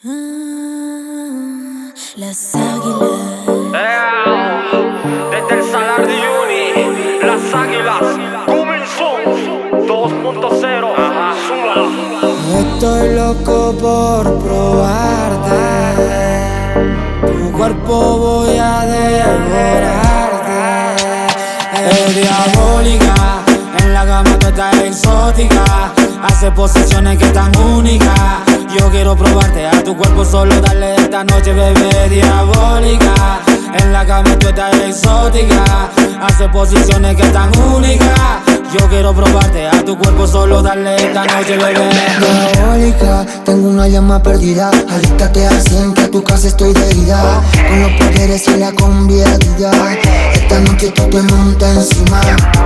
Las águilas. Desde el Salar de Uyuni, las águilas comenzó 2.0. Súbala. Estoy loco por probarte. Tu cuerpo voy a devorarte. Es diabólica, en la cama tú estás exótica. Hace posiciones que están únicas. Yo quiero probarte a tu cuerpo, solo darle esta noche, bebé. Diabólica, en la cama tú estás exótica. Hace posiciones que están únicas. Yo quiero probarte a tu cuerpo, solo darle esta noche, bebé. Diabólica, tengo una llama perdida. Alístate al 100, que a tu casa estoy de ida. Con los poderes y la conviadidad. Esta noche tú te montas encima.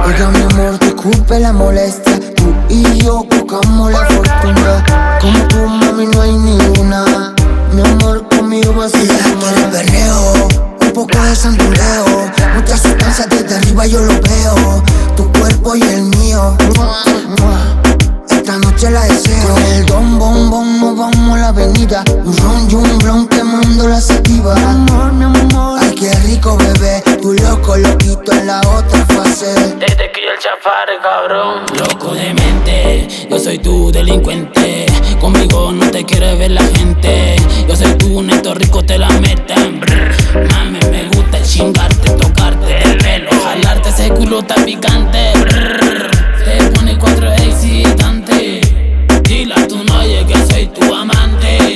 Oiga mi amor, disculpe la molestia. Tú y yo buscamos la fortuna. Como tu mami no hay ninguna. Mi amor, conmigo vas a ser el perreo, un poco de santureo. Muchas sustancias desde arriba yo lo veo. Tu cuerpo y el mío. Esta noche la deseo. Con el don bombón nos vamos a la avenida. Un ron y un blon quemando la sativa. Mi amor, ay qué rico bebé. Tu loco, loquito en la otra fase. Desde que el chafare, cabrón. Loco de mente, yo soy tu delincuente. Conmigo no te quiere ver la gente. Yo soy tu neto rico, te la meten. Mami, me gusta chingarte, tocarte el pelo, jalarte ese culo tan picante. Te pone 4 excitante. Dile a tu novia que soy tu amante.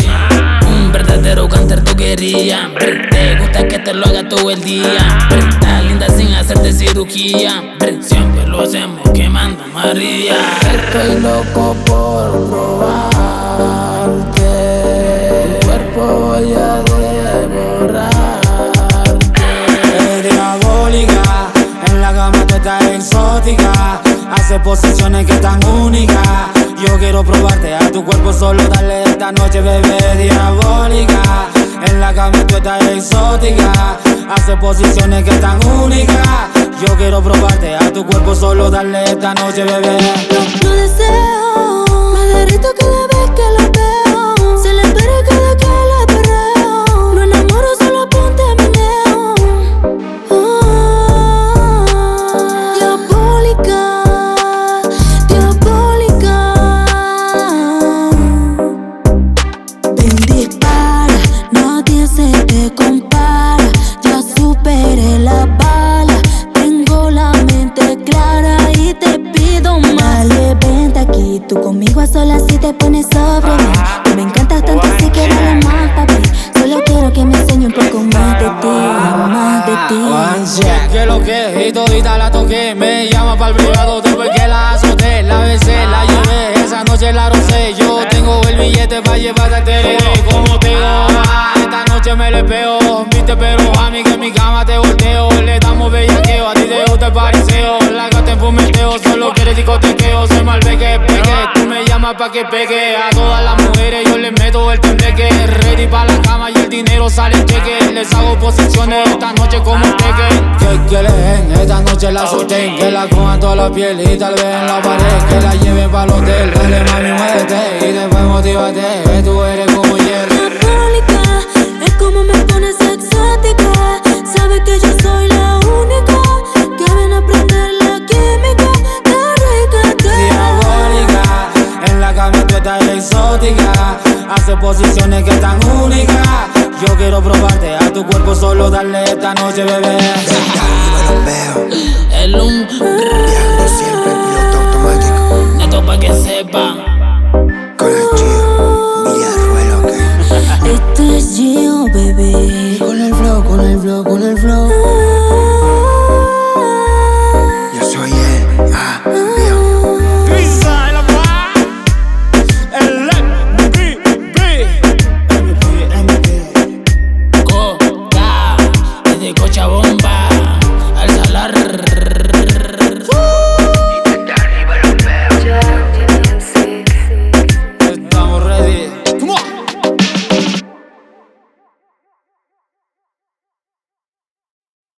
Un verdadero cáncer tu quería. Te gusta que te lo haga todo el día. Estás linda sin hacerte cirugía. Siempre lo hacemos quemando María. Estoy loco por probarte. Tu cuerpo voy a devorarte. Es diabólica, en la cama tú estás exótica. Hace posiciones que están únicas. Yo quiero probarte a tu cuerpo, solo darle esta noche, bebé. Diabólica, en la cama tú estás exótica. Hace posiciones que están únicas. Yo quiero probarte a tu cuerpo, solo darle esta noche, bebé. Lo deseo, me derrito cada vez que lo veo. Se le espera cada que la perreo. No enamoro, solo ponte meneo. Diabólica, diabólica. Ven, dispara, nadie se te compara. Ya superé la bala, tengo la mente clara y te pido más. Dale, vente aquí, tú conmigo a solas si te pones sobre mí. Tú me encantas tanto así que dale más, papi. Solo quiero que me enseñe un poco más de ti, más de ti. Que lo que y todita la toqué. Me llama pa'l privado después que la azoté. La besé, la llevé, esa noche la rocé. Yo tengo el billete pa' llevarte al TLD. Como te digo, esta noche me le pego. Viste, pero a mí que en mi cama te volteo. Le damos bellaqueo, a ti te gusta el pariseo. La gata en fumeteo, solo quieres discotequeo. Se malve que pegue, tú me llamas pa' que pegue. A todas las mujeres yo les meto el tembleque. Ready pa' la cama y el dinero sale en cheque. Les hago posiciones esta noche como un peque. Que quieren, esta noche la sostén. Que la cojan toda la piel y tal vez en la pared. Que la lleven pa'l hotel, dale mami muévete. Y después motívate, que tú eres como hierro. Diabólica, es como me pones exótica. Sabes que yo soy la única que viene a aprender la química. Qué rica que Diabólica, en la cama tú estás exótica. Hace posiciones que están únicas. Yo quiero probarte a tu cuerpo, solo darle esta noche, bebé. Desde arriba lo veo. El